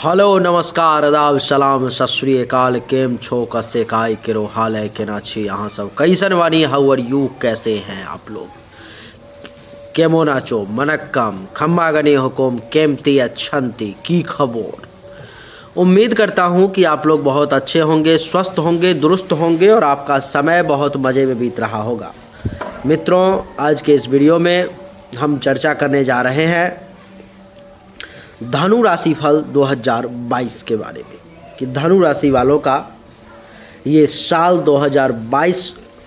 Hello नमस्कार आदाब सलाम सत श्री अकाल केम छो कसे काय केरो हाल है के नाची यहाँ सब कैसन वानी हाउ आर यू कैसे हैं आप लोग केमो नाचो मनक्कम खम्मा गने हुकुम केमती अच्छंती की खबर। उम्मीद करता हूँ कि आप लोग बहुत अच्छे होंगे, स्वस्थ होंगे, दुरुस्त होंगे और आपका समय बहुत मज़े में बीत रहा होगा। मित्रों, आज के इस वीडियो में हम चर्चा करने जा रहे हैं धनु राशि फल 2022 के बारे में कि धनु राशि वालों का ये साल 2022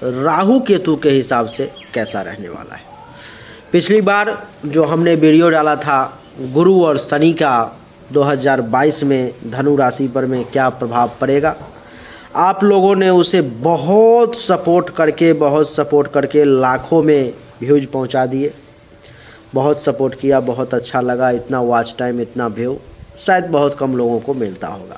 राहु केतु के हिसाब से कैसा रहने वाला है। पिछली बार जो हमने वीडियो डाला था गुरु और शनि का 2022 में धनु राशि पर में क्या प्रभाव पड़ेगा, आप लोगों ने उसे बहुत सपोर्ट करके लाखों में व्यूज पहुंचा दिए। बहुत सपोर्ट किया, बहुत अच्छा लगा। इतना वॉच टाइम, इतना व्यू शायद बहुत कम लोगों को मिलता होगा।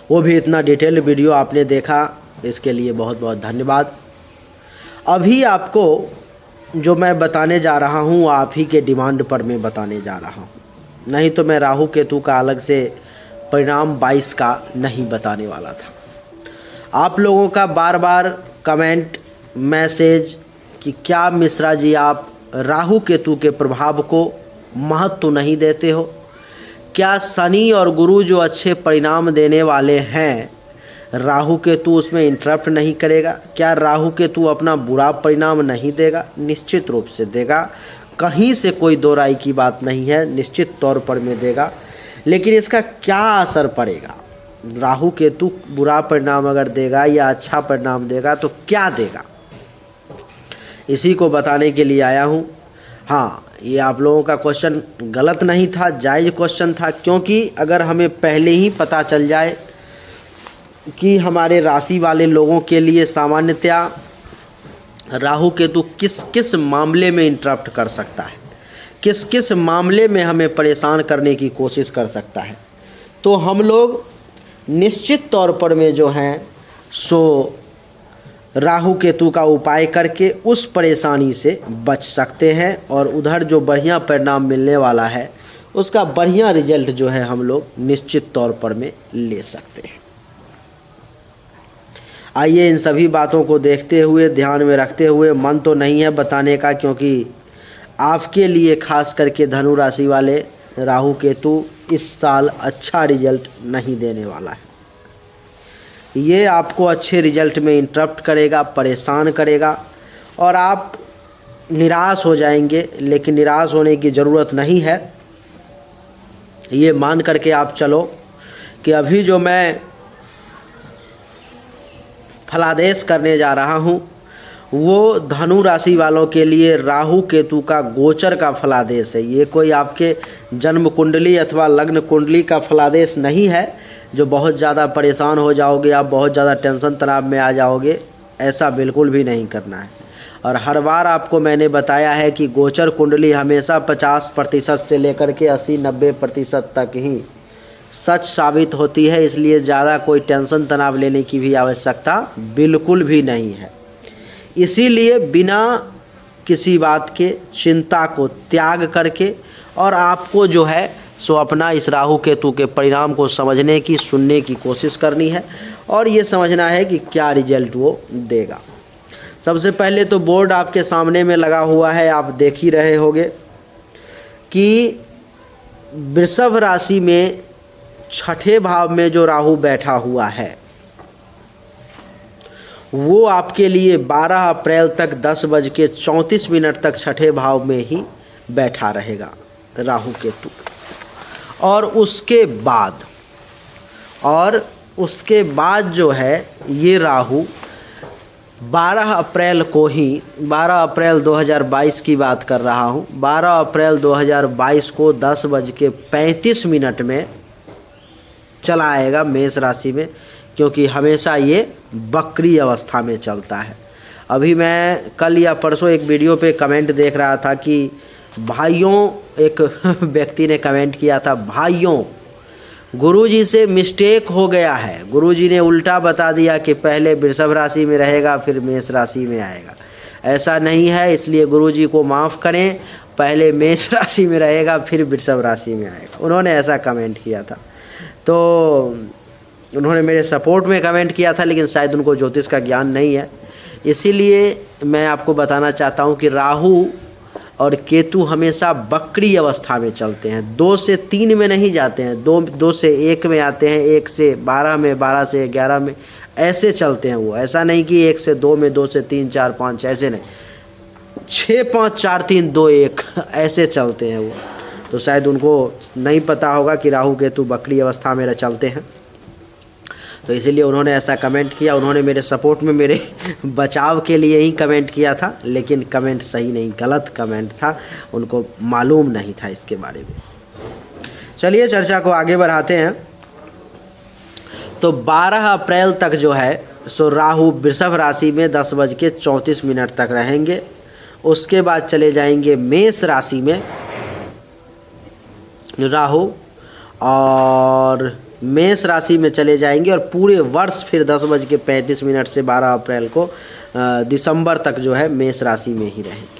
वो भी इतना डिटेल वीडियो आपने देखा, इसके लिए बहुत बहुत धन्यवाद। अभी आपको जो मैं बताने जा रहा हूँ आप ही के डिमांड पर मैं बताने जा रहा हूँ, नहीं तो मैं राहु केतु का अलग से परिणाम 22 का नहीं बताने वाला था। आप लोगों का बार बार कमेंट मैसेज कि क्या मिश्रा जी आप राहु केतु के प्रभाव को महत्व नहीं देते हो, क्या शनि और गुरु जो अच्छे परिणाम देने वाले हैं राहु केतु उसमें इंटरप्ट नहीं करेगा, क्या राहु केतु अपना बुरा परिणाम नहीं देगा? निश्चित रूप से देगा, कहीं से कोई दो राय की बात नहीं है, निश्चित तौर पर में देगा। लेकिन इसका क्या असर पड़ेगा, राहु केतु बुरा परिणाम अगर देगा या अच्छा परिणाम देगा तो क्या देगा, इसी को बताने के लिए आया हूँ। हाँ, ये आप लोगों का क्वेश्चन गलत नहीं था, जायज़ क्वेश्चन था, क्योंकि अगर हमें पहले ही पता चल जाए कि हमारे राशि वाले लोगों के लिए सामान्यतया राहु केतु किस किस मामले में इंटरप्ट कर सकता है, किस किस मामले में हमें परेशान करने की कोशिश कर सकता है, तो हम लोग निश्चित तौर पर में जो हैं सो राहु केतु का उपाय करके उस परेशानी से बच सकते हैं और उधर जो बढ़िया परिणाम मिलने वाला है उसका बढ़िया रिजल्ट जो है हम लोग निश्चित तौर पर में ले सकते हैं। आइए इन सभी बातों को देखते हुए, ध्यान में रखते हुए, मन तो नहीं है बताने का क्योंकि आपके लिए खास करके धनु राशि वाले राहु केतु इस साल अच्छा रिजल्ट नहीं देने वाला है। ये आपको अच्छे रिजल्ट में इंटरप्ट करेगा, परेशान करेगा और आप निराश हो जाएंगे। लेकिन निराश होने की ज़रूरत नहीं है। ये मान करके आप चलो कि अभी जो मैं फलादेश करने जा रहा हूँ वो धनु राशि वालों के लिए राहु केतु का गोचर का फलादेश है। ये कोई आपके जन्म कुंडली अथवा लग्न कुंडली का फलादेश नहीं है जो बहुत ज़्यादा परेशान हो जाओगे, आप बहुत ज़्यादा टेंशन तनाव में आ जाओगे, ऐसा बिल्कुल भी नहीं करना है। और हर बार आपको मैंने बताया है कि गोचर कुंडली हमेशा 50% से लेकर के 80-90% तक ही सच साबित होती है, इसलिए ज़्यादा कोई टेंशन तनाव लेने की भी आवश्यकता बिल्कुल भी नहीं है। इसीलिए बिना किसी बात के चिंता को त्याग करके और आपको जो है सो अपना इस राहु केतु के परिणाम को समझने की, सुनने की कोशिश करनी है और ये समझना है कि क्या रिजल्ट वो देगा। सबसे पहले तो बोर्ड आपके सामने में लगा हुआ है, आप देख ही रहे होंगे कि वृषभ राशि में छठे भाव में जो राहु बैठा हुआ है वो आपके लिए 12 अप्रैल तक 10:34 तक छठे भाव में ही बैठा रहेगा राहु केतु। और उसके बाद जो है ये राहु 12 अप्रैल को ही, 12 अप्रैल 2022 की बात कर रहा हूँ, 12 अप्रैल 2022 को 10:35 में चला आएगा मेष राशि में, क्योंकि हमेशा ये बकरी अवस्था में चलता है। अभी मैं कल या परसों एक वीडियो पे कमेंट देख रहा था कि भाइयों, एक व्यक्ति ने कमेंट किया था, भाइयों गुरुजी से मिस्टेक हो गया है, गुरुजी ने उल्टा बता दिया कि पहले वृषभ राशि में रहेगा फिर मेष राशि में आएगा। ऐसा नहीं है, इसलिए गुरुजी को माफ़ करें। पहले मेष राशि में रहेगा फिर वृषभ राशि में आएगा। उन्होंने ऐसा कमेंट किया था। तो उन्होंने मेरे सपोर्ट में कमेंट किया था, लेकिन शायद उनको ज्योतिष का ज्ञान नहीं है। इसीलिए मैं आपको बताना चाहता हूँ कि राहु और केतु हमेशा वक्री अवस्था में चलते हैं। 2 से 3 में नहीं जाते हैं, 2 से 1 में आते हैं, 1 से 12 में, 12 से 11 में, ऐसे चलते हैं वो। ऐसा नहीं कि 1 से 2 में, 2 से 3, 4, 5, ऐसे नहीं, 6, 5, 4, 3, 2, 1 ऐसे चलते हैं वो। तो शायद उनको नहीं पता होगा कि राहु केतु वक्री अवस्था में चलते हैं, तो इसीलिए उन्होंने ऐसा कमेंट किया। उन्होंने मेरे सपोर्ट में, मेरे बचाव के लिए ही कमेंट किया था, लेकिन कमेंट सही नहीं, गलत कमेंट था, उनको मालूम नहीं था इसके बारे में। चलिए चर्चा को आगे बढ़ाते हैं। तो 12 अप्रैल तक जो है सो राहु वृषभ राशि में 10:34 तक रहेंगे। उसके बाद चले जाएंगे मेष राशि में राहु, और मेष राशि में चले जाएंगे और पूरे वर्ष फिर 10:35 से 12 अप्रैल को दिसंबर तक जो है मेष राशि में ही रहेंगे।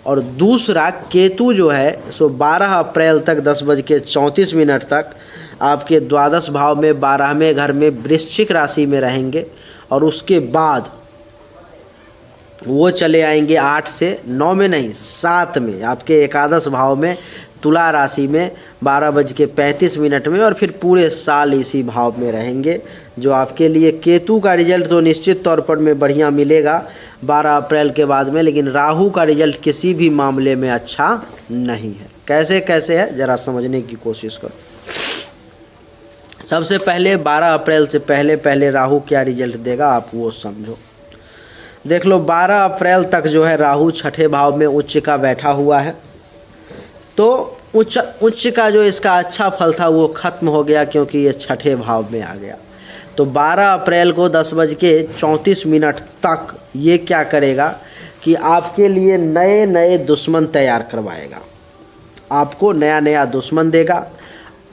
और दूसरा केतु जो है सो 12 अप्रैल तक 10:34 तक आपके द्वादश भाव में 12वें घर में वृश्चिक राशि में रहेंगे, और उसके बाद वो चले आएंगे 8 से 9 में नहीं 7 में आपके एकादश भाव में तुला राशि में 12:35 में, और फिर पूरे साल इसी भाव में रहेंगे। जो आपके लिए केतु का रिजल्ट तो निश्चित तौर पर में बढ़िया मिलेगा 12 अप्रैल के बाद में, लेकिन राहु का रिजल्ट किसी भी मामले में अच्छा नहीं है। कैसे कैसे है ज़रा समझने की कोशिश करो। सबसे पहले 12 अप्रैल से पहले राहु क्या रिजल्ट देगा आप वो समझो। देख लो 12 अप्रैल तक जो है राहु 6ठे भाव में उच्च का बैठा हुआ है। तो उच्च का जो इसका अच्छा फल था वो खत्म हो गया, क्योंकि ये 6ठे भाव में आ गया। तो 12 अप्रैल को 10:34 तक ये क्या करेगा कि आपके लिए नए नए दुश्मन तैयार करवाएगा, आपको नया नया दुश्मन देगा,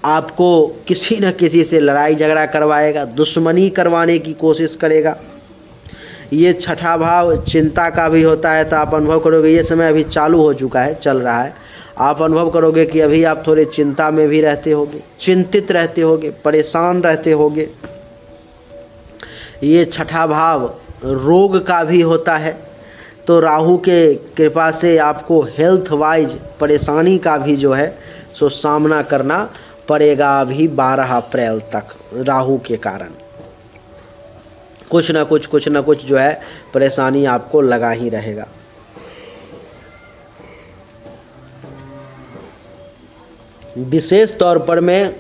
आपको किसी न किसी से लड़ाई झगड़ा करवाएगा, दुश्मनी करवाने की कोशिश करेगा। ये 6ठा भाव चिंता का भी होता है, तो आप अनुभव करोगे ये समय अभी चालू हो चुका है, चल रहा है। आप अनुभव करोगे कि अभी आप थोड़े चिंता में भी रहते होगे, चिंतित रहते होगे, परेशान रहते होगे। ये 6ठा भाव रोग का भी होता है, तो राहु के कृपा से आपको हेल्थ वाइज परेशानी का भी जो है सो सामना करना पड़ेगा अभी 12 अप्रैल तक। राहु के कारण कुछ न कुछ जो है परेशानी आपको लगा ही रहेगा। विशेष तौर पर में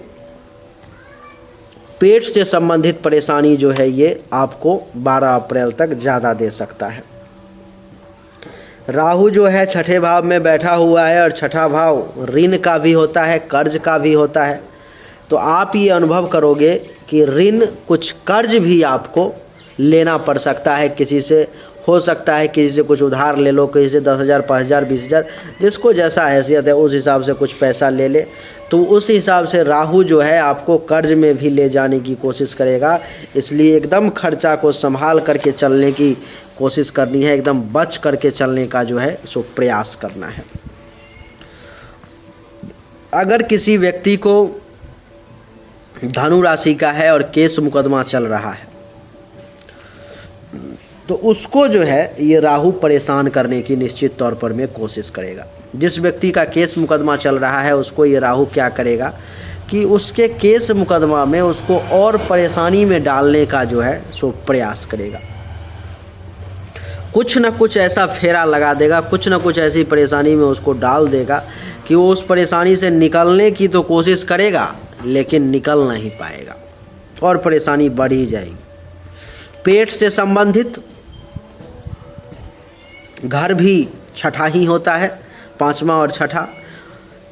पेट से संबंधित परेशानी जो है ये आपको 12 अप्रैल तक ज़्यादा दे सकता है। राहु जो है 6ठे भाव में बैठा हुआ है, और 6ठा भाव ऋण का भी होता है, कर्ज का भी होता है। तो आप ये अनुभव करोगे कि ऋण, कुछ कर्ज भी आपको लेना पड़ सकता है किसी से। हो सकता है किसी से कुछ उधार ले लो, किसी से 10,000, 5,000, 20,000, जिसको जैसा हैसियत है उस हिसाब से कुछ पैसा ले ले। तो उस हिसाब से राहु जो है आपको कर्ज में भी ले जाने की कोशिश करेगा। इसलिए एकदम खर्चा को संभाल करके चलने की कोशिश करनी है, एकदम बच करके चलने का जो है सो प्रयास करना है। अगर किसी व्यक्ति को धनु राशि का है और केस मुकदमा चल रहा है, तो उसको जो है ये राहु परेशान करने की निश्चित तौर पर में कोशिश करेगा। जिस व्यक्ति का केस मुकदमा चल रहा है उसको ये राहु क्या करेगा कि उसके केस मुकदमा में उसको और परेशानी में डालने का जो है सो प्रयास करेगा। कुछ न कुछ ऐसा फेरा लगा देगा, कुछ न कुछ ऐसी परेशानी में उसको डाल देगा कि वो उस परेशानी से निकलने की तो कोशिश करेगा, लेकिन निकल नहीं पाएगा और परेशानी बढ़ ही जाएगी। पेट से संबंधित घर भी 6ठा ही होता है, 5वां और 6ठा,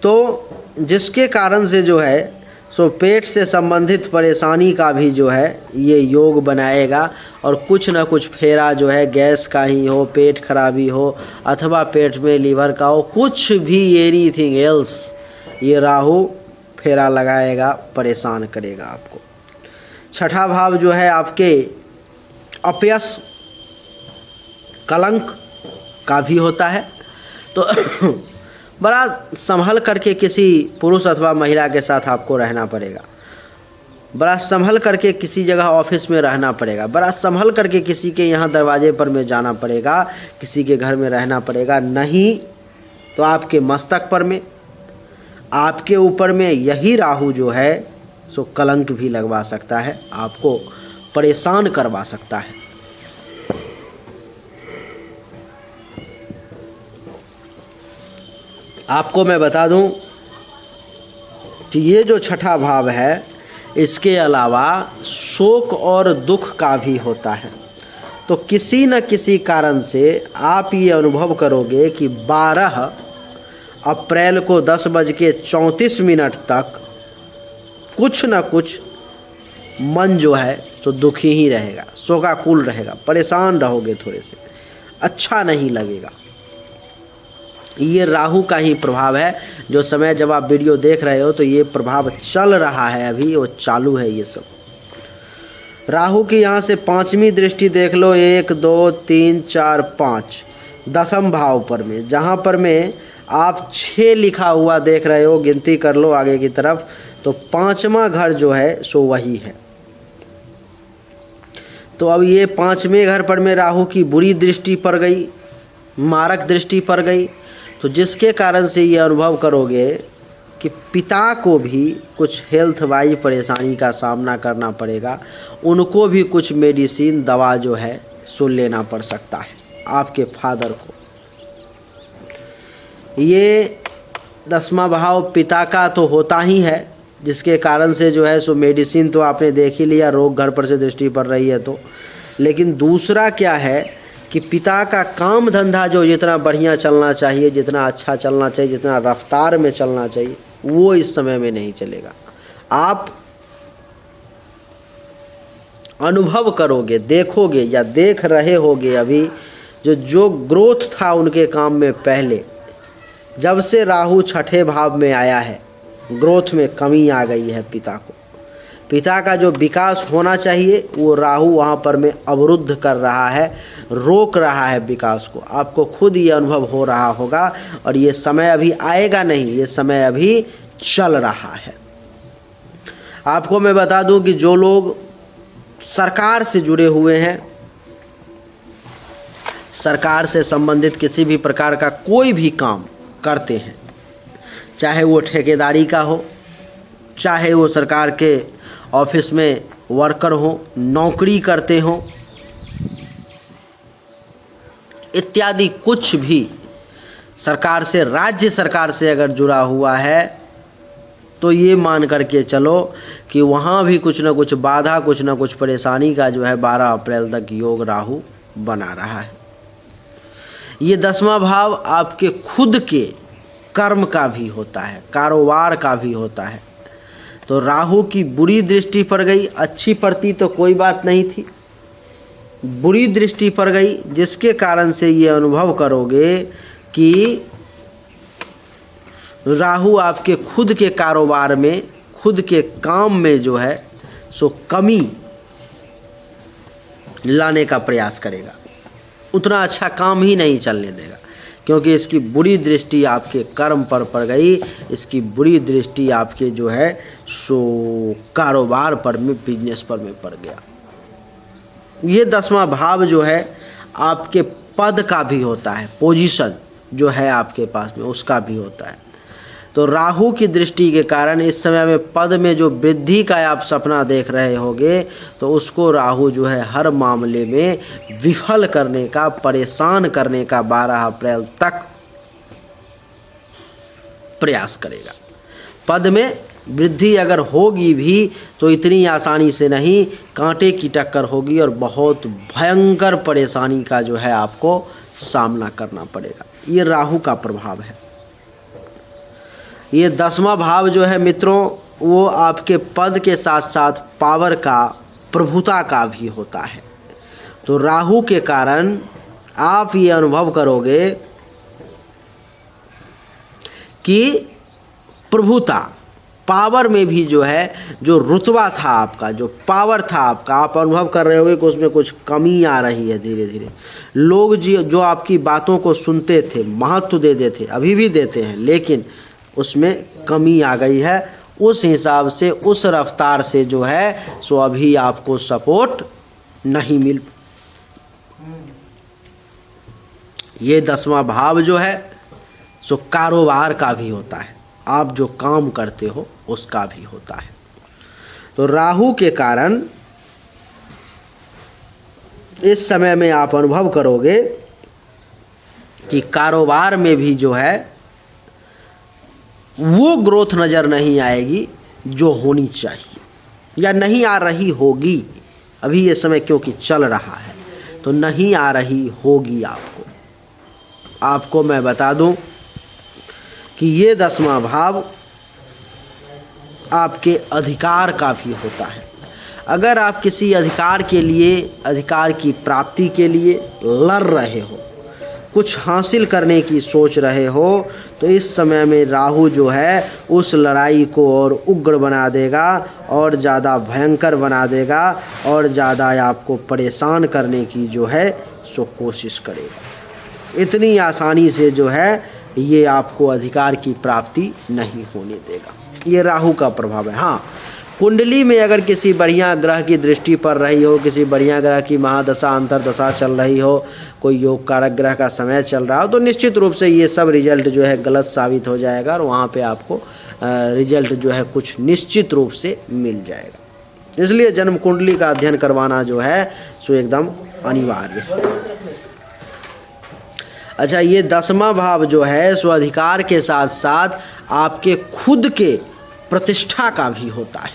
तो जिसके कारण से जो है सो पेट से संबंधित परेशानी का भी जो है ये योग बनाएगा। और कुछ न कुछ फेरा जो है गैस का ही हो, पेट खराबी हो, अथवा पेट में लीवर का हो, कुछ भी एनीथिंग एल्स ये राहु फेरा लगाएगा, परेशान करेगा आपको। 6ठा भाव जो है आपके अपयश, कलंक का भी होता है। तो बड़ा संभल करके किसी पुरुष अथवा महिला के साथ आपको रहना पड़ेगा। बड़ा संभल करके किसी जगह ऑफिस में रहना पड़ेगा। बड़ा संभल करके किसी के यहाँ दरवाजे पर में जाना पड़ेगा, किसी के घर में रहना पड़ेगा। नहीं तो आपके मस्तक पर में, आपके ऊपर में यही राहु जो है सो कलंक भी लगवा सकता है, आपको परेशान करवा सकता है। आपको मैं बता दूं कि ये जो छठा भाव है, इसके अलावा शोक और दुख का भी होता है। तो किसी न किसी कारण से आप ये अनुभव करोगे कि 12 अप्रैल को 10:34 तक कुछ न कुछ मन जो है तो दुखी ही रहेगा, शोकाकुल रहेगा, परेशान रहोगे, थोड़े से अच्छा नहीं लगेगा। ये राहु का ही प्रभाव है। जो समय जब आप वीडियो देख रहे हो तो ये प्रभाव चल रहा है, अभी वो चालू है। ये सब राहु की यहाँ से 5वीं दृष्टि देख लो, 1 2 3 4 5 10वें भाव पर में, जहाँ पर में आप 6 लिखा हुआ देख रहे हो, गिनती कर लो आगे की तरफ, तो 5वां घर जो है सो वही है। तो अब ये 5वें घर पर में राहु की बुरी दृष्टि पड़ गई, मारक दृष्टि पड़ गई, तो जिसके कारण से ये अनुभव करोगे कि पिता को भी कुछ हेल्थ वाइज परेशानी का सामना करना पड़ेगा, उनको भी कुछ मेडिसिन दवा जो है सो लेना पड़ सकता है, आपके फादर को। ये 10वां भाव पिता का तो होता ही है, जिसके कारण से जो है सो मेडिसिन तो आपने देख ही लिया, रोग घर पर से दृष्टि पड़ रही है तो। लेकिन दूसरा क्या है कि पिता का काम धंधा जो जितना बढ़िया चलना चाहिए, जितना अच्छा चलना चाहिए, जितना रफ्तार में चलना चाहिए, वो इस समय में नहीं चलेगा। आप अनुभव करोगे, देखोगे या देख रहे होगे अभी जो ग्रोथ था उनके काम में पहले, जब से राहु छठे भाव में आया है, ग्रोथ में कमी आ गई है पिता को। पिता का जो विकास होना चाहिए वो राहु वहाँ पर में अवरुद्ध कर रहा है, रोक रहा है विकास को। आपको खुद ये अनुभव हो रहा होगा, और ये समय अभी आएगा नहीं, ये समय अभी चल रहा है। आपको मैं बता दूं कि जो लोग सरकार से जुड़े हुए हैं, सरकार से संबंधित किसी भी प्रकार का कोई भी काम करते हैं, चाहे वो ठेकेदारी का हो, चाहे वो सरकार के ऑफिस में वर्कर हो, नौकरी करते हो, इत्यादि कुछ भी सरकार से, राज्य सरकार से अगर जुड़ा हुआ है, तो ये मान करके चलो कि वहाँ भी कुछ ना कुछ बाधा, कुछ ना कुछ परेशानी का जो है 12 अप्रैल तक योग राहु बना रहा है। ये 10वां भाव आपके खुद के कर्म का भी होता है, कारोबार का भी होता है। तो राहु की बुरी दृष्टि पड़ गई, अच्छी पड़ती तो कोई बात नहीं थी, बुरी दृष्टि पड़ गई, जिसके कारण से ये अनुभव करोगे कि राहु आपके खुद के कारोबार में, खुद के काम में जो है सो कमी लाने का प्रयास करेगा, उतना अच्छा काम ही नहीं चलने देगा, क्योंकि इसकी बुरी दृष्टि आपके कर्म पर पड़ गई, इसकी बुरी दृष्टि आपके जो है सो कारोबार पर में, बिजनेस पर में पड़ गया। ये 10वां भाव जो है आपके पद का भी होता है, पोजीशन जो है आपके पास में उसका भी होता है। तो राहु की दृष्टि के कारण इस समय में पद में जो वृद्धि का आप सपना देख रहे होगे, तो उसको राहु जो है हर मामले में विफल करने का, परेशान करने का 12 अप्रैल तक प्रयास करेगा। पद में वृद्धि अगर होगी भी तो इतनी आसानी से नहीं, कांटे की टक्कर होगी और बहुत भयंकर परेशानी का जो है आपको सामना करना पड़ेगा। ये राहु का प्रभाव है। ये 10वां भाव जो है मित्रों, वो आपके पद के साथ साथ पावर का, प्रभुता का भी होता है। तो राहु के कारण आप ये अनुभव करोगे कि प्रभुता, पावर में भी जो है, जो रुतबा था आपका, जो पावर था आपका, आप अनुभव कर रहे होगे कि उसमें कुछ कमी आ रही है धीरे धीरे। लोग जो आपकी बातों को सुनते थे, महत्व देते थे, अभी भी देते हैं, लेकिन उसमें कमी आ गई है। उस हिसाब से, उस रफ्तार से जो है सो अभी आपको सपोर्ट नहीं मिल। ये 10वां भाव जो है सो कारोबार का भी होता है, आप जो काम करते हो उसका भी होता है। तो राहु के कारण इस समय में आप अनुभव करोगे कि कारोबार में भी जो है वो ग्रोथ नज़र नहीं आएगी जो होनी चाहिए, या नहीं आ रही होगी। अभी ये समय क्योंकि चल रहा है तो नहीं आ रही होगी। आपको मैं बता दूं कि ये 10वां भाव आपके अधिकार का भी होता है। अगर आप किसी अधिकार के लिए, अधिकार की प्राप्ति के लिए लड़ रहे हो, कुछ हासिल करने की सोच रहे हो, तो इस समय में राहु जो है उस लड़ाई को और उग्र बना देगा, और ज़्यादा भयंकर बना देगा, और ज़्यादा आपको परेशान करने की जो है सो कोशिश करेगा। इतनी आसानी से जो है ये आपको अधिकार की प्राप्ति नहीं होने देगा। ये राहु का प्रभाव है। हाँ, कुंडली में अगर किसी बढ़िया ग्रह की दृष्टि पड़ रही हो, किसी बढ़िया ग्रह की महादशा अंतरदशा चल रही हो, कोई योग कारक ग्रह का समय चल रहा हो, तो निश्चित रूप से ये सब रिजल्ट जो है गलत साबित हो जाएगा, और वहाँ पे आपको रिजल्ट जो है कुछ निश्चित रूप से मिल जाएगा। इसलिए जन्म कुंडली का अध्ययन करवाना जो है सो एकदम अनिवार्य है। अच्छा, ये 10वां भाव जो है सो अधिकार के साथ साथ आपके खुद के प्रतिष्ठा का भी होता है,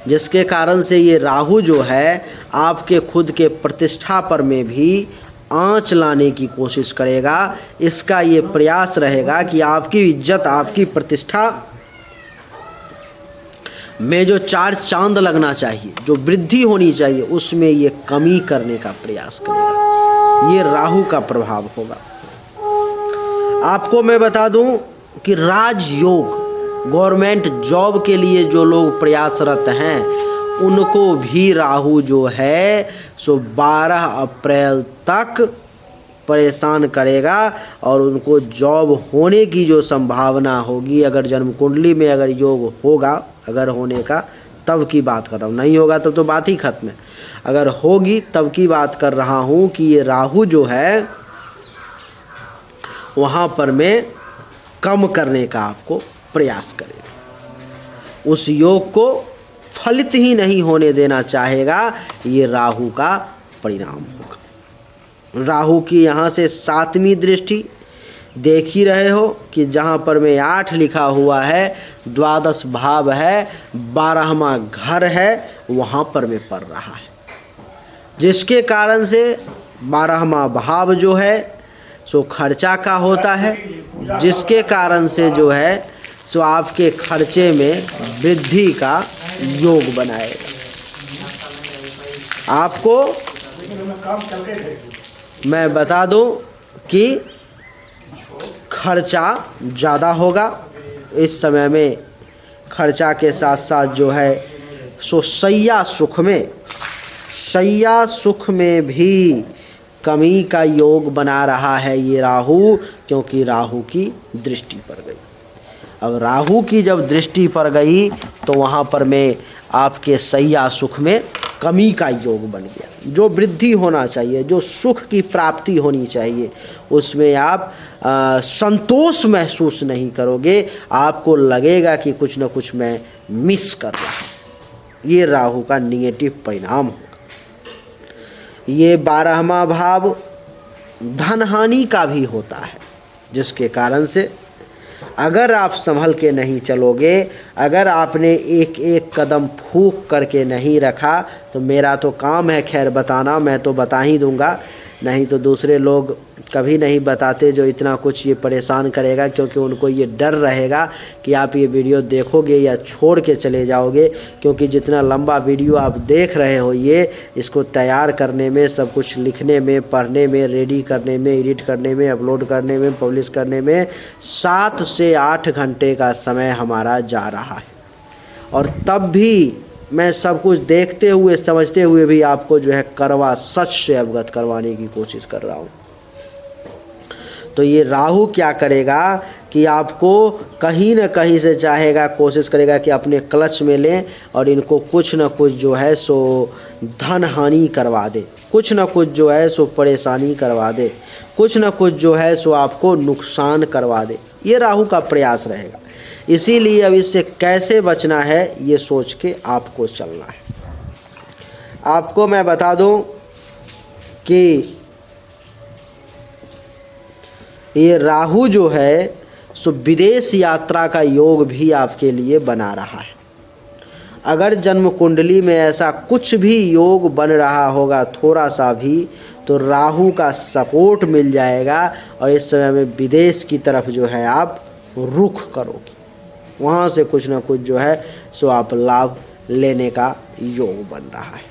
जिसके कारण से ये राहु जो है आपके खुद के प्रतिष्ठा पर में भी आंच लाने की कोशिश करेगा। इसका ये प्रयास रहेगा कि आपकी इज्जत, आपकी प्रतिष्ठा में जो 4 चांद लगना चाहिए, जो वृद्धि होनी चाहिए, उसमें ये कमी करने का प्रयास करेगा। ये राहु का प्रभाव होगा। आपको मैं बता दूं कि राजयोग, गवर्नमेंट जॉब के लिए जो लोग प्रयासरत हैं, उनको भी राहु जो है सो 12 अप्रैल तक परेशान करेगा, और उनको जॉब होने की जो संभावना होगी, अगर जन्म कुंडली में अगर योग होगा, अगर होने का तब की बात कर रहा हूँ, नहीं होगा तब तो बात ही खत्म है। अगर होगी तब की बात कर रहा हूँ कि ये राहु जो है वहाँ पर मैं कम करने का आपको प्रयास करेगा, उस योग को फलित ही नहीं होने देना चाहेगा। ये राहु का परिणाम होगा। राहु की यहाँ से 7वीं दृष्टि देख ही रहे हो कि जहाँ पर में 8 लिखा हुआ है, द्वादश भाव है, 12वां घर है, वहाँ पर में पड़ रहा है, जिसके कारण से 12वां भाव जो है सो खर्चा का होता है, जिसके कारण से जो है सो आपके खर्चे में वृद्धि का योग बनाएगा। आपको मैं बता दूं कि खर्चा ज़्यादा होगा इस समय में। खर्चा के साथ साथ जो है सो शैया सुख में भी कमी का योग बना रहा है ये राहु, क्योंकि राहु की दृष्टि पड़ गई। अब राहु की जब दृष्टि पड़ गई तो वहाँ पर में आपके शैया सुख में कमी का योग बन गया। जो वृद्धि होना चाहिए, जो सुख की प्राप्ति होनी चाहिए, उसमें आप संतोष महसूस नहीं करोगे। आपको लगेगा कि कुछ न कुछ मैं मिस कर रहा हूँ। ये राहु का निगेटिव परिणाम होगा। ये 12वां भाव धन हानि का भी होता है, जिसके कारण से अगर आप संभल के नहीं चलोगे, अगर आपने एक एक कदम फूंक करके नहीं रखा, तो मेरा तो काम है खैर बताना, मैं तो बता ही दूंगा, नहीं तो दूसरे लोग कभी नहीं बताते जो इतना कुछ ये परेशान करेगा, क्योंकि उनको ये डर रहेगा कि आप ये वीडियो देखोगे या छोड़ के चले जाओगे। क्योंकि जितना लंबा वीडियो आप देख रहे हो, ये इसको तैयार करने में, सब कुछ लिखने में, पढ़ने में, रेडी करने में, एडिट करने में, अपलोड करने में, पब्लिश करने में 7 से 8 घंटे का समय हमारा जा रहा है। और तब भी मैं सब कुछ देखते हुए समझते हुए भी आपको जो है कड़वा सच से अवगत करवाने की कोशिश कर रहा हूँ। तो ये राहु क्या करेगा कि आपको कहीं न कहीं से चाहेगा, कोशिश करेगा कि अपने क्लच में लें और इनको कुछ न कुछ जो है सो धन हानि करवा दे, कुछ न कुछ जो है सो परेशानी करवा दे, कुछ न कुछ जो है सो आपको नुकसान करवा दे। ये राहु का प्रयास रहेगा। इसीलिए अब इससे कैसे बचना है ये सोच के आपको चलना है। आपको मैं बता दूं कि ये राहु जो है सो विदेश यात्रा का योग भी आपके लिए बना रहा है। अगर जन्म कुंडली में ऐसा कुछ भी योग बन रहा होगा थोड़ा सा भी, तो राहु का सपोर्ट मिल जाएगा और इस समय में विदेश की तरफ जो है आप रुख करोगे, वहाँ से कुछ ना कुछ जो है सो आप लाभ लेने का योग बन रहा है।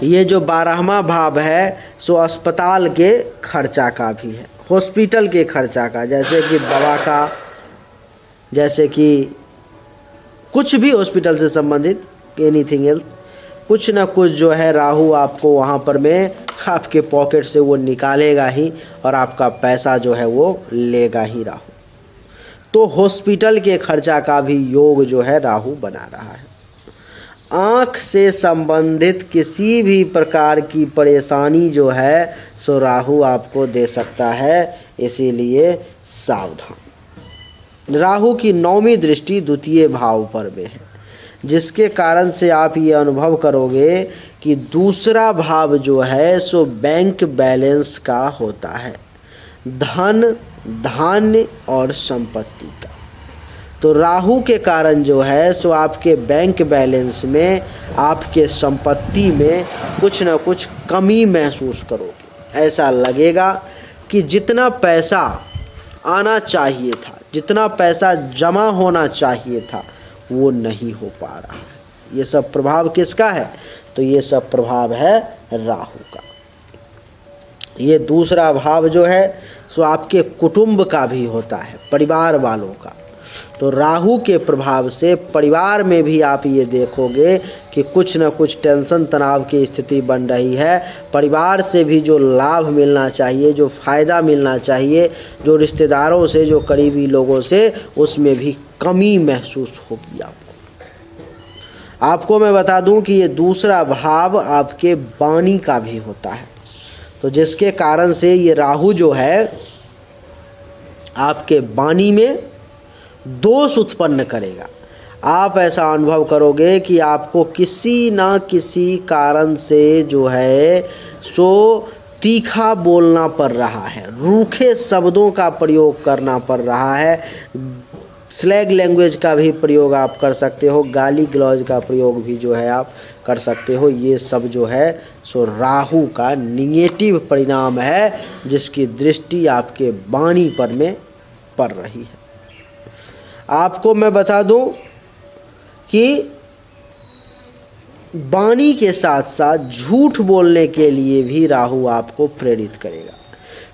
ये जो 12वां भाव है सो अस्पताल के खर्चा का भी है, हॉस्पिटल के खर्चा का, जैसे कि दवा का, जैसे कि कुछ भी हॉस्पिटल से संबंधित, एनीथिंग एल्स, कुछ ना कुछ जो है राहु आपको वहाँ पर में आपके पॉकेट से वो निकालेगा ही और आपका पैसा जो है वो लेगा ही राहु। तो हॉस्पिटल के खर्चा का भी योग जो है राहु बना रहा है। आँख से संबंधित किसी भी प्रकार की परेशानी जो है सो राहु आपको दे सकता है, इसीलिए सावधान। राहु की 9वीं दृष्टि द्वितीय भाव पर में है, जिसके कारण से आप ये अनुभव करोगे कि दूसरा भाव जो है सो बैंक बैलेंस का होता है, धन, धान्य और संपत्ति का। तो राहु के कारण जो है सो आपके बैंक बैलेंस में, आपके संपत्ति में कुछ ना कुछ कमी महसूस करोगे। ऐसा लगेगा कि जितना पैसा आना चाहिए था, जितना पैसा जमा होना चाहिए था, वो नहीं हो पा रहा है। ये सब प्रभाव किसका है? तो ये सब प्रभाव है राहु का। ये दूसरा भाव जो है सो आपके कुटुंब का भी होता है, परिवार वालों का। तो राहु के प्रभाव से परिवार में भी आप ये देखोगे कि कुछ न कुछ टेंशन तनाव की स्थिति बन रही है। परिवार से भी जो लाभ मिलना चाहिए, जो फ़ायदा मिलना चाहिए, जो रिश्तेदारों से, जो करीबी लोगों से, उसमें भी कमी महसूस होगी आपको मैं बता दूं कि ये दूसरा भाव आपके वाणी का भी होता है। तो जिसके कारण से ये राहु जो है आपके वाणी में दोष उत्पन्न करेगा। आप ऐसा अनुभव करोगे कि आपको किसी ना किसी कारण से जो है सो तीखा बोलना पड़ रहा है, रूखे शब्दों का प्रयोग करना पड़ रहा है, स्लैग लैंग्वेज का भी प्रयोग आप कर सकते हो, गाली गलौज का प्रयोग भी जो है आप कर सकते हो। ये सब जो है सो राहु का निगेटिव परिणाम है, जिसकी दृष्टि आपके वाणी पर में पड़ रही है। आपको मैं बता दूं कि वाणी के साथ साथ झूठ बोलने के लिए भी राहु आपको प्रेरित करेगा।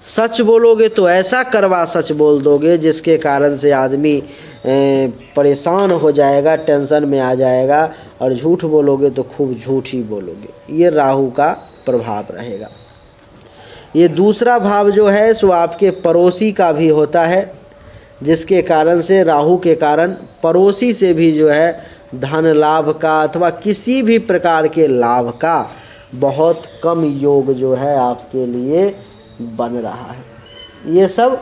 सच बोलोगे तो ऐसा करवा सच बोल दोगे जिसके कारण से आदमी परेशान हो जाएगा, टेंशन में आ जाएगा, और झूठ बोलोगे तो खूब झूठ ही बोलोगे। ये राहु का प्रभाव रहेगा। ये दूसरा भाव जो है सो आपके पड़ोसी का भी होता है, जिसके कारण से राहु के कारण पड़ोसी से भी जो है धन लाभ का अथवा किसी भी प्रकार के लाभ का बहुत कम योग जो है आपके लिए बन रहा है। ये सब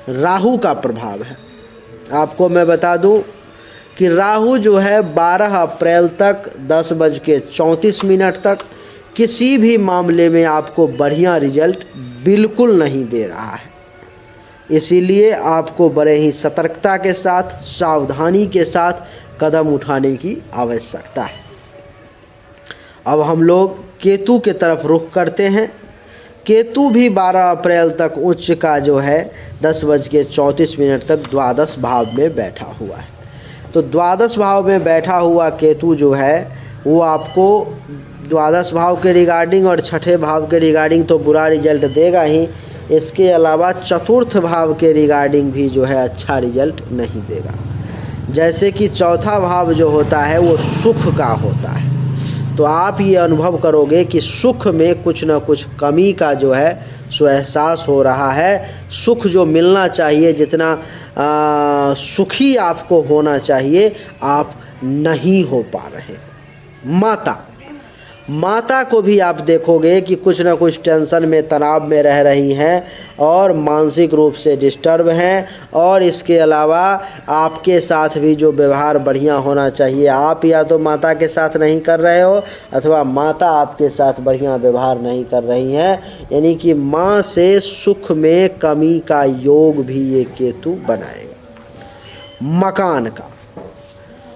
राहु का प्रभाव है। आपको मैं बता दूं कि राहु जो है 12 अप्रैल तक 10:34 तक किसी भी मामले में आपको बढ़िया रिजल्ट बिल्कुल नहीं दे रहा है। इसीलिए आपको बड़े ही सतर्कता के साथ, सावधानी के साथ कदम उठाने की आवश्यकता है। अब हम लोग केतु के तरफ रुख करते हैं। केतु भी 12 अप्रैल तक उच्च का जो है 10:34 तक द्वादश भाव में बैठा हुआ है। तो द्वादश भाव में बैठा हुआ केतु जो है वो आपको द्वादश भाव के रिगार्डिंग और छठे भाव के रिगार्डिंग तो बुरा रिजल्ट देगा ही, इसके अलावा चतुर्थ भाव के रिगार्डिंग भी जो है अच्छा रिजल्ट नहीं देगा। जैसे कि चौथा भाव जो होता है वो सुख का होता है। तो आप ये अनुभव करोगे कि सुख में कुछ ना कुछ कमी का जो है सो एहसास हो रहा है। सुख जो मिलना चाहिए, जितना सुखी आपको होना चाहिए, आप नहीं हो पा रहे। माता को भी आप देखोगे कि कुछ ना कुछ टेंशन में, तनाव में रह रही हैं और मानसिक रूप से डिस्टर्ब हैं। और इसके अलावा आपके साथ भी जो व्यवहार बढ़िया होना चाहिए, आप या तो माता के साथ नहीं कर रहे हो अथवा माता आपके साथ बढ़िया व्यवहार नहीं कर रही हैं। यानी कि माँ से सुख में कमी का योग भी ये केतु बनाएगा।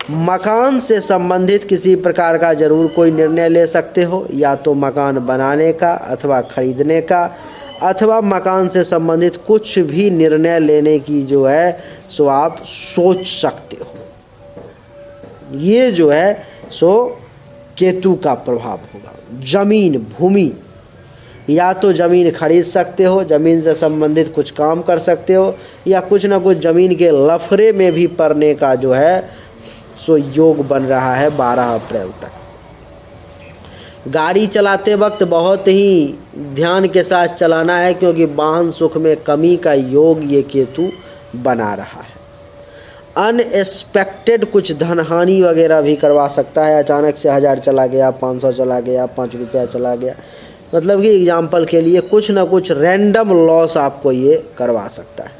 मकान से संबंधित किसी प्रकार का ज़रूर कोई निर्णय ले सकते हो, या तो मकान बनाने का अथवा खरीदने का, अथवा मकान से संबंधित कुछ भी निर्णय लेने की जो है सो आप सोच सकते हो। ये जो है सो केतु का प्रभाव होगा। जमीन, भूमि, या तो ज़मीन खरीद सकते हो, ज़मीन से संबंधित कुछ काम कर सकते हो, या कुछ ना कुछ ज़मीन के लफड़े में भी पड़ने का जो है सो योग बन रहा है 12 अप्रैल तक। गाड़ी चलाते वक्त बहुत ही ध्यान के साथ चलाना है, क्योंकि वाहन सुख में कमी का योग ये केतु बना रहा है। अनएक्सपेक्टेड कुछ धन हानि वगैरह भी करवा सकता है। अचानक से 1000 चला गया, 500 चला गया, 5 रुपया चला गया, मतलब कि एग्जाम्पल के लिए कुछ ना कुछ रैंडम लॉस आपको ये करवा सकता है।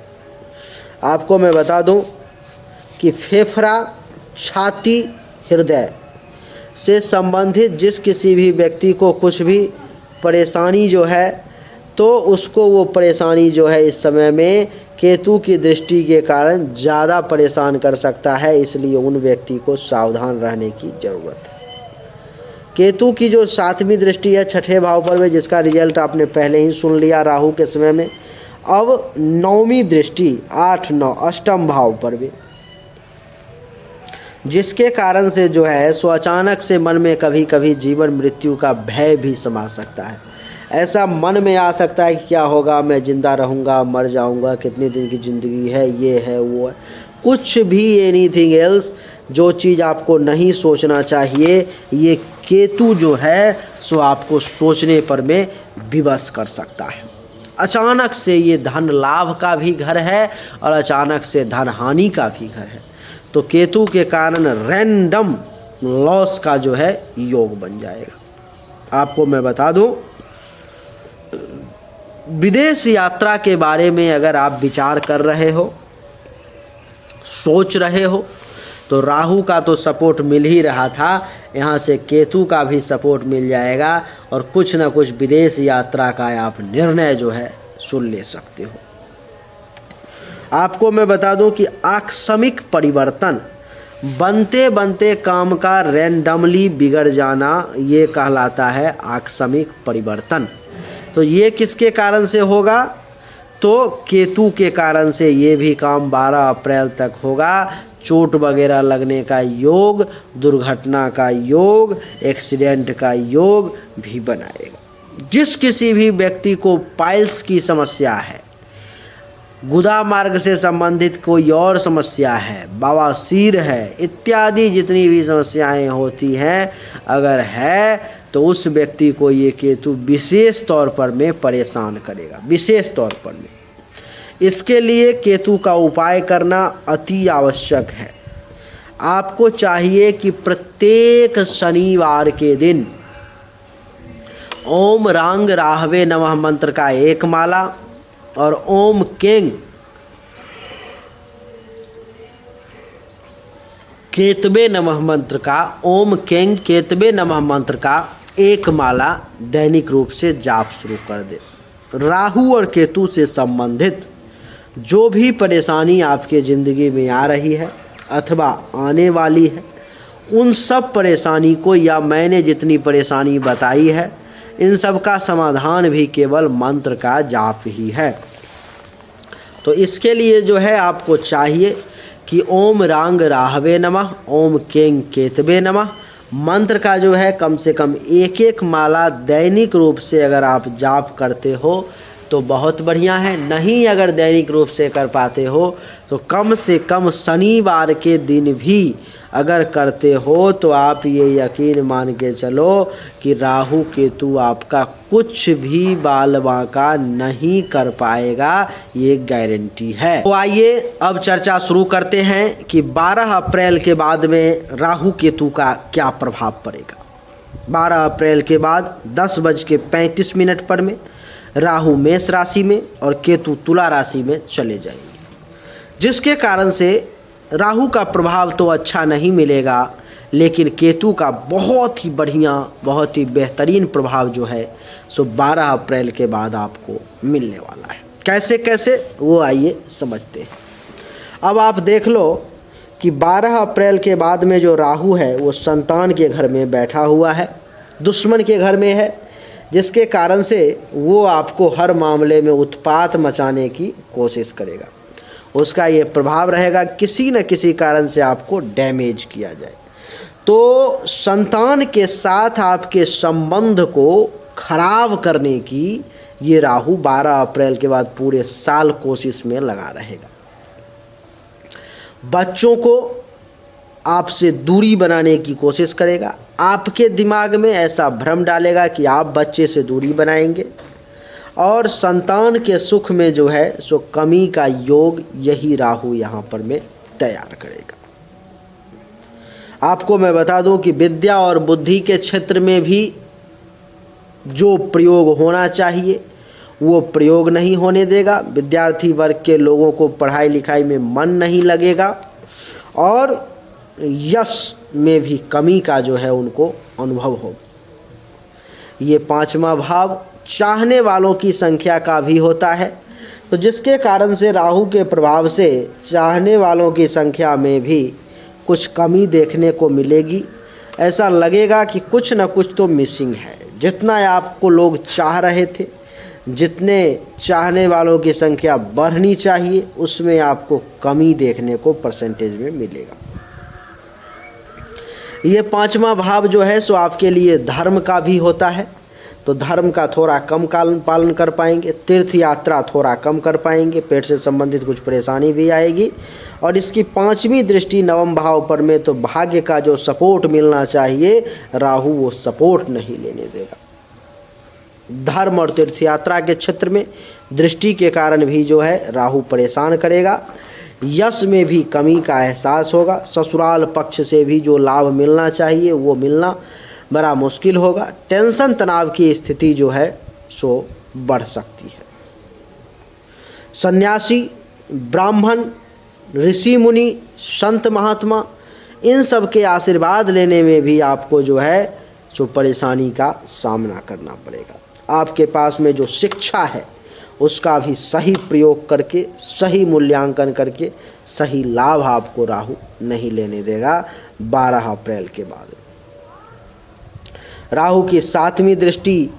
आपको मैं बता दूं कि फेफड़ा, छाती, हृदय से संबंधित जिस किसी भी व्यक्ति को कुछ भी परेशानी जो है, तो उसको वो परेशानी जो है इस समय में केतु की दृष्टि के कारण ज़्यादा परेशान कर सकता है। इसलिए उन व्यक्ति को सावधान रहने की ज़रूरत है। केतु की जो 7वीं दृष्टि है 6ठे भाव पर में, जिसका रिजल्ट आपने पहले ही सुन लिया राहु के समय में। अब 9वीं दृष्टि 8, 9 अष्टम भाव पर भी, जिसके कारण से जो है सो अचानक से मन में कभी कभी जीवन मृत्यु का भय भी समा सकता है। ऐसा मन में आ सकता है कि क्या होगा, मैं जिंदा रहूँगा, मर जाऊँगा, कितने दिन की ज़िंदगी है, ये है वो है, कुछ भी एनीथिंग एल्स, जो चीज़ आपको नहीं सोचना चाहिए, ये केतु जो है सो आपको सोचने पर में विवश कर सकता है। अचानक से ये धन लाभ का भी घर है और अचानक से धन हानि का भी घर है। तो केतु के कारण रैंडम लॉस का जो है योग बन जाएगा। आपको मैं बता दूं, विदेश यात्रा के बारे में अगर आप विचार कर रहे हो, सोच रहे हो, तो राहु का तो सपोर्ट मिल ही रहा था, यहाँ से केतु का भी सपोर्ट मिल जाएगा और कुछ ना कुछ विदेश यात्रा का आप निर्णय जो है सुन ले सकते हो। आपको मैं बता दूं कि आकस्मिक परिवर्तन, बनते बनते काम का रैंडमली बिगड़ जाना, ये कहलाता है आकस्मिक परिवर्तन। तो ये किसके कारण से होगा? तो केतु के कारण से ये भी काम 12 अप्रैल तक होगा। चोट वगैरह लगने का योग, दुर्घटना का योग, एक्सीडेंट का योग भी बनाएगा। जिस किसी भी व्यक्ति को पाइल्स की समस्या है, गुदा मार्ग से संबंधित कोई और समस्या है, बवासीर है, इत्यादि जितनी भी समस्याएं होती हैं, अगर है तो उस व्यक्ति को ये केतु विशेष तौर पर में परेशान करेगा, विशेष तौर पर में। इसके लिए केतु का उपाय करना अति आवश्यक है। आपको चाहिए कि प्रत्येक शनिवार के दिन ओम रांग राहवे नमः मंत्र का 1 माला और ओम केंग केतवे नमः मंत्र का, ओम केंग केतवे नमः मंत्र का 1 माला दैनिक रूप से जाप शुरू कर दे। राहु और केतु से संबंधित जो भी परेशानी आपके ज़िंदगी में आ रही है अथवा आने वाली है, उन सब परेशानी को, या मैंने जितनी परेशानी बताई है, इन सब का समाधान भी केवल मंत्र का जाप ही है। तो इसके लिए जो है आपको चाहिए कि ओम रांग राहवे नमः, ओम केंग केतवे नमः मंत्र का जो है कम से कम 1-1 माला दैनिक रूप से अगर आप जाप करते हो तो बहुत बढ़िया है, नहीं अगर दैनिक रूप से कर पाते हो तो कम से कम शनिवार के दिन भी अगर करते हो तो आप ये यकीन मान के चलो कि राहु केतु आपका कुछ भी बाल बांका नहीं कर पाएगा, ये गारंटी है। तो आइए अब चर्चा शुरू करते हैं कि 12 अप्रैल के बाद में राहु केतु का क्या प्रभाव पड़ेगा। 12 अप्रैल के बाद 10:35 पर में राहु मेष राशि में और केतु तुला राशि में चले जाएंगे, जिसके कारण से राहु का प्रभाव तो अच्छा नहीं मिलेगा, लेकिन केतु का बहुत ही बढ़िया, बहुत ही बेहतरीन प्रभाव जो है सो 12 अप्रैल के बाद आपको मिलने वाला है। कैसे कैसे वो आइए समझते हैं। अब आप देख लो कि 12 अप्रैल के बाद में जो राहु है वो संतान के घर में बैठा हुआ है, दुश्मन के घर में है, जिसके कारण से वो आपको हर मामले में उत्पात मचाने की कोशिश करेगा। उसका ये प्रभाव रहेगा किसी न किसी कारण से आपको डैमेज किया जाए। तो संतान के साथ आपके संबंध को खराब करने की ये राहु 12 अप्रैल के बाद पूरे साल कोशिश में लगा रहेगा। बच्चों को आपसे दूरी बनाने की कोशिश करेगा, आपके दिमाग में ऐसा भ्रम डालेगा कि आप बच्चे से दूरी बनाएंगे, और संतान के सुख में जो है सो कमी का योग यही राहु यहाँ पर में तैयार करेगा। आपको मैं बता दूं कि विद्या और बुद्धि के क्षेत्र में भी जो प्रयोग होना चाहिए वो प्रयोग नहीं होने देगा। विद्यार्थी वर्ग के लोगों को पढ़ाई लिखाई में मन नहीं लगेगा, और यश में भी कमी का जो है उनको अनुभव होगा। ये 5वां भाव चाहने वालों की संख्या का भी होता है, तो जिसके कारण से राहु के प्रभाव से चाहने वालों की संख्या में भी कुछ कमी देखने को मिलेगी। ऐसा लगेगा कि कुछ न कुछ तो मिसिंग है। जितना आपको लोग चाह रहे थे, जितने चाहने वालों की संख्या बढ़नी चाहिए, उसमें आपको कमी देखने को परसेंटेज में मिलेगा। ये 5वां भाव जो है सो आपके लिए धर्म का भी होता है, तो धर्म का थोड़ा कम पालन कर पाएंगे, तीर्थ यात्रा थोड़ा कम कर पाएंगे, पेट से संबंधित कुछ परेशानी भी आएगी। और इसकी 5वीं दृष्टि नवम भाव पर में, तो भाग्य का जो सपोर्ट मिलना चाहिए राहु वो सपोर्ट नहीं लेने देगा। धर्म और तीर्थ यात्रा के क्षेत्र में दृष्टि के कारण भी जो है राहु परेशान करेगा। यश में भी कमी का एहसास होगा। ससुराल पक्ष से भी जो लाभ मिलना चाहिए वो मिलना बड़ा मुश्किल होगा। टेंशन तनाव की स्थिति जो है सो बढ़ सकती है। सन्यासी, ब्राह्मण, ऋषि मुनि, संत महात्मा, इन सब के आशीर्वाद लेने में भी आपको जो है सो परेशानी का सामना करना पड़ेगा। आपके पास में जो शिक्षा है उसका भी सही प्रयोग करके, सही मूल्यांकन करके सही लाभ आपको राहु नहीं लेने देगा 12 अप्रैल के बाद। राहु की 7वीं दृष्टि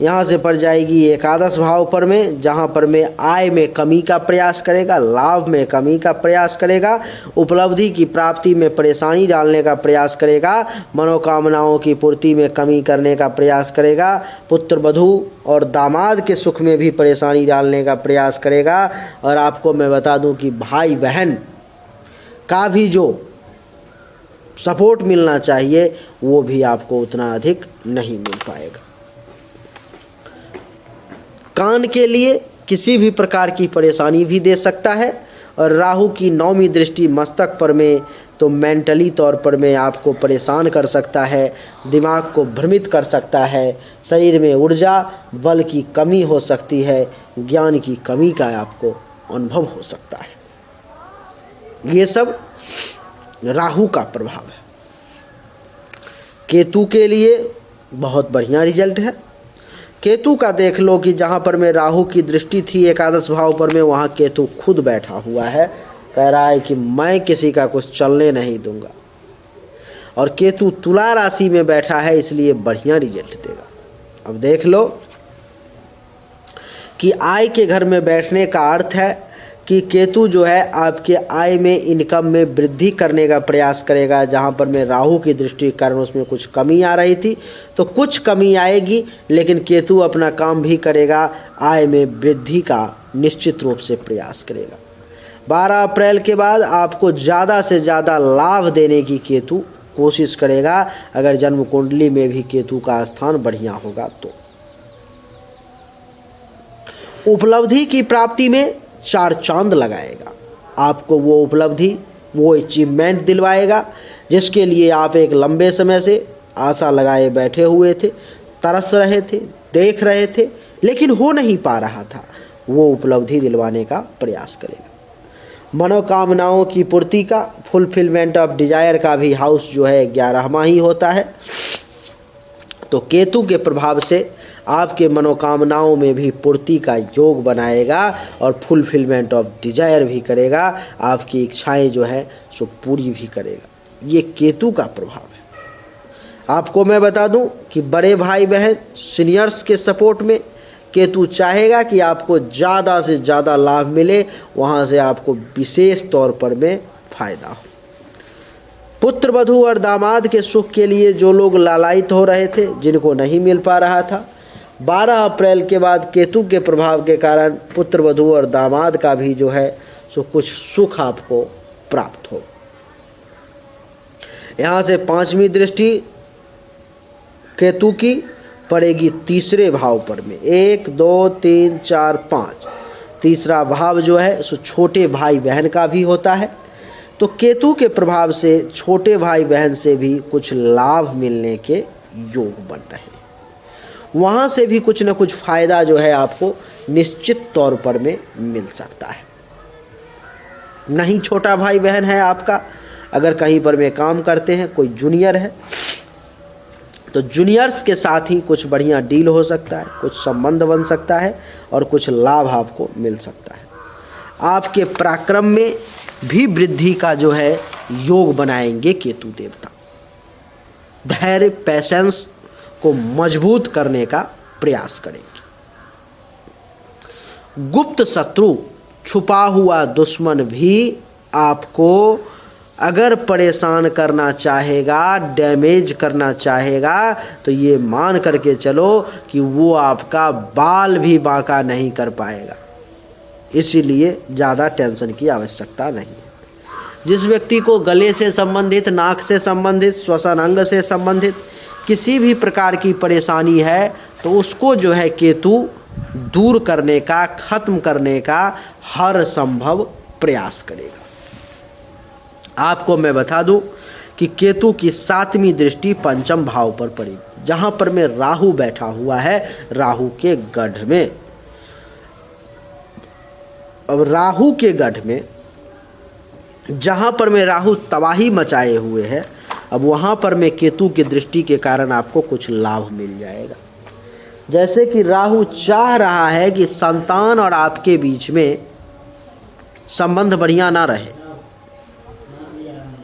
यहाँ से पड़ जाएगी एकादश भाव पर में, जहाँ पर में आय में कमी का प्रयास करेगा, लाभ में कमी का प्रयास करेगा, उपलब्धि की प्राप्ति में परेशानी डालने का प्रयास करेगा, मनोकामनाओं की पूर्ति में कमी करने का प्रयास करेगा, पुत्र वधू और दामाद के सुख में भी परेशानी डालने का प्रयास करेगा। और आपको मैं बता दूं कि भाई बहन का भी जो सपोर्ट मिलना चाहिए वो भी आपको उतना अधिक नहीं मिल पाएगा। कान के लिए किसी भी प्रकार की परेशानी भी दे सकता है। और राहु की 9वीं दृष्टि मस्तक पर में, तो मेंटली तौर पर में आपको परेशान कर सकता है, दिमाग को भ्रमित कर सकता है, शरीर में ऊर्जा बल की कमी हो सकती है, ज्ञान की कमी का आपको अनुभव हो सकता है। ये सब राहु का प्रभाव है। केतु के लिए बहुत बढ़िया रिजल्ट है। केतु का देख लो कि जहाँ पर में राहु की दृष्टि थी एकादश भाव पर में, वहाँ केतु खुद बैठा हुआ है, कह रहा है कि मैं किसी का कुछ चलने नहीं दूंगा। और केतु तुला राशि में बैठा है, इसलिए बढ़िया रिजल्ट देगा। अब देख लो कि आय के घर में बैठने का अर्थ है कि केतु जो है आपके आय में, इनकम में वृद्धि करने का प्रयास करेगा। जहाँ पर मैं राहु की दृष्टि के कारण उसमें कुछ कमी आ रही थी, तो कुछ कमी आएगी, लेकिन केतु अपना काम भी करेगा, आय में वृद्धि का निश्चित रूप से प्रयास करेगा। 12 अप्रैल के बाद आपको ज़्यादा से ज़्यादा लाभ देने की केतु कोशिश करेगा, अगर जन्म कुंडली में भी केतु का स्थान बढ़िया होगा तो। उपलब्धि की प्राप्ति में 4 चांद लगाएगा। आपको वो उपलब्धि, वो अचीवमेंट दिलवाएगा जिसके लिए आप एक लंबे समय से आशा लगाए बैठे हुए थे, तरस रहे थे, देख रहे थे, लेकिन हो नहीं पा रहा था। वो उपलब्धि दिलवाने का प्रयास करेगा। मनोकामनाओं की पूर्ति का, फुलफिलमेंट ऑफ डिजायर का भी हाउस जो है 11वां ही होता है। तो केतु के प्रभाव से आपके मनोकामनाओं में भी पूर्ति का योग बनाएगा और फुलफिलमेंट ऑफ डिजायर भी करेगा। आपकी इच्छाएं जो है सो पूरी भी करेगा। ये केतु का प्रभाव है। आपको मैं बता दूं कि बड़े भाई बहन सीनियर्स के सपोर्ट में केतु चाहेगा कि आपको ज़्यादा से ज़्यादा लाभ मिले, वहाँ से आपको विशेष तौर पर में फायदा हो। पुत्र वधू और दामाद के सुख के लिए जो लोग लालायित हो रहे थे, जिनको नहीं मिल पा रहा था, 12 अप्रैल के बाद केतु के प्रभाव के कारण पुत्र वधू और दामाद का भी जो है सो कुछ सुख आपको प्राप्त हो। यहाँ से 5वीं दृष्टि केतु की पड़ेगी तीसरे भाव पर में। 1 2 3 4 5 तीसरा भाव जो है सो छोटे भाई बहन का भी होता है। तो केतु के प्रभाव से छोटे भाई बहन से भी कुछ लाभ मिलने के योग बन रहे हैं। वहाँ से भी कुछ न कुछ फायदा जो है आपको निश्चित तौर पर में मिल सकता है। नहीं छोटा भाई बहन है आपका, अगर कहीं पर में काम करते हैं, कोई जूनियर है, तो जूनियर्स के साथ ही कुछ बढ़िया डील हो सकता है, कुछ संबंध बन सकता है और कुछ लाभ आपको मिल सकता है। आपके पराक्रम में भी वृद्धि का जो है योग बनाएंगे केतु देवता। धैर्य, पैशेंस को मजबूत करने का प्रयास करेंगे। गुप्त शत्रु, छुपा हुआ दुश्मन भी आपको अगर परेशान करना चाहेगा, डैमेज करना चाहेगा, तो ये मान करके चलो कि वो आपका बाल भी बांका नहीं कर पाएगा। इसीलिए ज़्यादा टेंशन की आवश्यकता नहीं है। जिस व्यक्ति को गले से संबंधित, नाक से संबंधित, श्वसन अंग से संबंधित किसी भी प्रकार की परेशानी है, तो उसको जो है केतु दूर करने का, खत्म करने का हर संभव प्रयास करेगा। आपको मैं बता दूं कि केतु की 7वीं दृष्टि 5म भाव पर पड़ी, जहां पर में राहु बैठा हुआ है, राहु के गढ़ में। अब राहु के गढ़ में जहां पर में राहु तबाही मचाए हुए है, अब वहां पर में केतु की दृष्टि के कारण आपको कुछ लाभ मिल जाएगा। जैसे कि राहु चाह रहा है कि संतान और आपके बीच में संबंध बढ़िया ना रहे,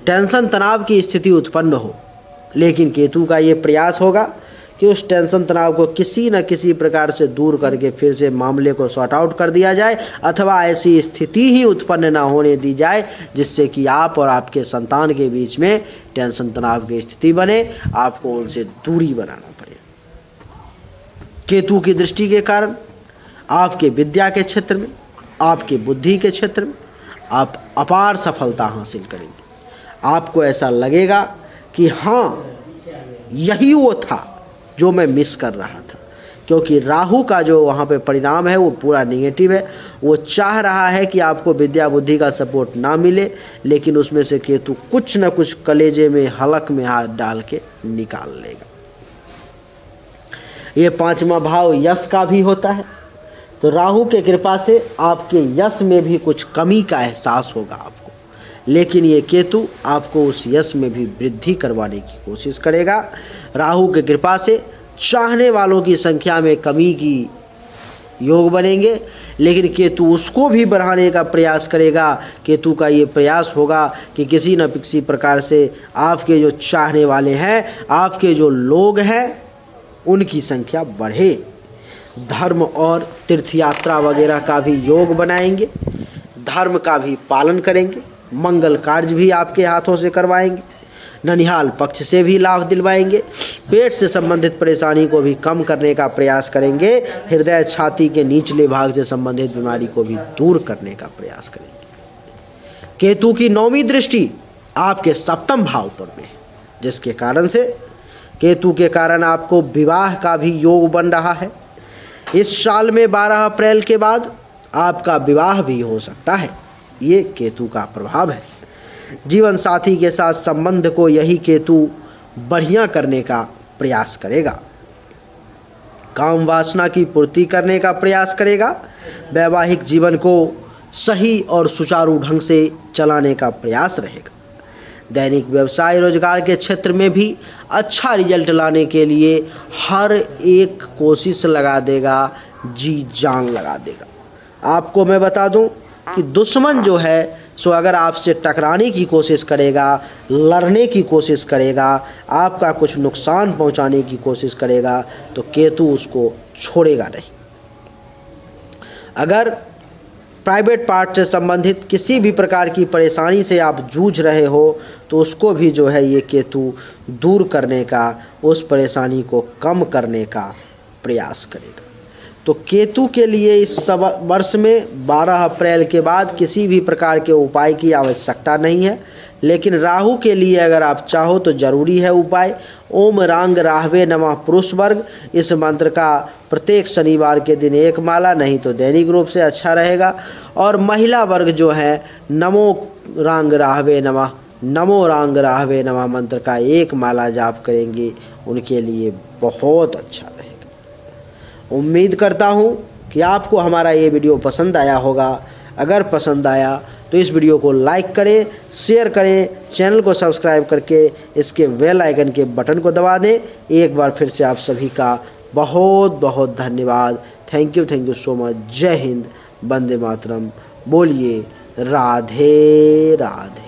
टेंशन तनाव की स्थिति उत्पन्न हो, लेकिन केतु का ये प्रयास होगा कि उस टेंशन तनाव को किसी न किसी प्रकार से दूर करके फिर से मामले को सॉर्ट आउट कर दिया जाए, अथवा ऐसी स्थिति ही उत्पन्न ना होने दी जाए जिससे कि आप और आपके संतान के बीच में टेंशन तनाव की स्थिति बने, आपको उनसे दूरी बनाना पड़े। केतु की दृष्टि के कारण आपके विद्या के क्षेत्र में, आपके बुद्धि के क्षेत्र में आप अपार सफलता हासिल करेंगे। आपको ऐसा लगेगा कि हाँ, यही वो था जो मैं मिस कर रहा था, क्योंकि राहु का जो वहाँ पे परिणाम है वो पूरा नेगेटिव है। वो चाह रहा है कि आपको विद्या बुद्धि का सपोर्ट ना मिले, लेकिन उसमें से केतु कुछ न कुछ कलेजे में, हलक में हाथ डाल के निकाल लेगा। ये 5वां भाव यश का भी होता है, तो राहु के कृपा से आपके यश में भी कुछ कमी का एहसास होगा आपको, लेकिन ये केतु आपको उस यश में भी वृद्धि करवाने की कोशिश करेगा। राहु की कृपा से चाहने वालों की संख्या में कमी की योग बनेंगे, लेकिन केतु उसको भी बढ़ाने का प्रयास करेगा। केतु का ये प्रयास होगा कि किसी न किसी प्रकार से आपके जो चाहने वाले हैं, आपके जो लोग हैं, उनकी संख्या बढ़े। धर्म और तीर्थ यात्रा वगैरह का भी योग बनाएंगे, धर्म का भी पालन करेंगे, मंगल कार्य भी आपके हाथों से करवाएंगे। ननिहाल पक्ष से भी लाभ दिलवाएंगे। पेट से संबंधित परेशानी को भी कम करने का प्रयास करेंगे। हृदय छाती के निचले भाग से संबंधित बीमारी को भी दूर करने का प्रयास करेंगे। केतु की 9वीं दृष्टि आपके 7वें भाव पर में, जिसके कारण से केतु के कारण आपको विवाह का भी योग बन रहा है। इस साल में 12 अप्रैल के बाद आपका विवाह भी हो सकता है। ये केतु का प्रभाव है। जीवन साथी के साथ संबंध को यही केतु बढ़िया करने का प्रयास करेगा। काम वासना की पूर्ति करने का प्रयास करेगा। वैवाहिक जीवन को सही और सुचारू ढंग से चलाने का प्रयास रहेगा। दैनिक व्यवसाय रोजगार के क्षेत्र में भी अच्छा रिजल्ट लाने के लिए हर एक कोशिश लगा देगा, जी जान लगा देगा। आपको मैं बता दूं कि दुश्मन जो है सो अगर आपसे टकराने की कोशिश करेगा, लड़ने की कोशिश करेगा, आपका कुछ नुकसान पहुंचाने की कोशिश करेगा, तो केतु उसको छोड़ेगा नहीं। अगर प्राइवेट पार्ट से संबंधित किसी भी प्रकार की परेशानी से आप जूझ रहे हो तो उसको भी जो है ये केतु दूर करने का, उस परेशानी को कम करने का प्रयास करेगा। तो केतु के लिए इस वर्ष में 12 अप्रैल के बाद किसी भी प्रकार के उपाय की आवश्यकता नहीं है। लेकिन राहु के लिए अगर आप चाहो तो जरूरी है उपाय। ओम रांग राहवे नमः पुरुष वर्ग, इस मंत्र का प्रत्येक शनिवार के दिन 1 माला, नहीं तो दैनिक रूप से अच्छा रहेगा। और महिला वर्ग जो है नमो रांग राहवे नमः मंत्र का 1 माला जाप करेंगे, उनके लिए बहुत अच्छा रहेगा। उम्मीद करता हूँ कि आपको हमारा ये वीडियो पसंद आया होगा। अगर पसंद आया तो इस वीडियो को लाइक करें, शेयर करें, चैनल को सब्सक्राइब करके इसके बेल आइकन के बटन को दबा दें। एक बार फिर से आप सभी का बहुत बहुत धन्यवाद। Thank you so much. जय हिंद, वंदे मातरम। बोलिए राधे राधे।